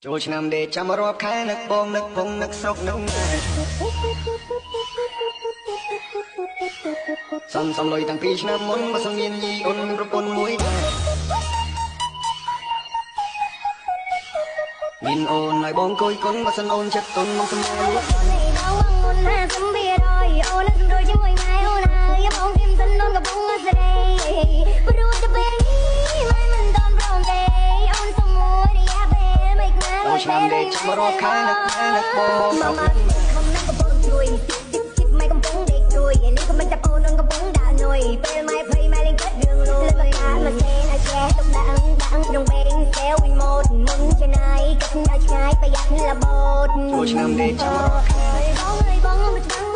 ចូលឆ្នាំដេកចាំរាប់ខែនឹកបងនឹកពងនឹកស្រុកនឹកណែសំលុយតាំងពីឆ្នាំមុនបើសិនមានញីអូនមានប្រពន្ធមួយដែរមានអូនឲ្យបងគួយគុណបើសិនអូនចិត្តទុនមកសម្រួលអូនមុនណាសំវារយអូនសម្រួលជាមួយម៉ែអូនហើយបងគិមសិនអូនកំពុងស្រីព្រោះតែពេលនេះម៉ែមិនតន់ព្រមទេអូនសមួរយ៉ាពេលមិនណាចូលឆ្នាំដេកចាំរាប់ខែនឹកបងមកមកកំពុងជួយម៉ែកំពុងដេកជួយនេះក៏មិនចាប់អូនកំពុងដាក់នុយពេលម៉ែភ័យម៉ែលេងគិតរឿងលុយលើកាមកសេនឲ្យចេះទុកដាក់ក្នុងវែងសេវវិញម៉ូតមុនឆ្នៃគិតដល់ឆ្ងាយប្រយ័ត្នលបោតចូលឆ្នាំដេកចាំរាប់ខែបងអើយបងមិនច្បាំង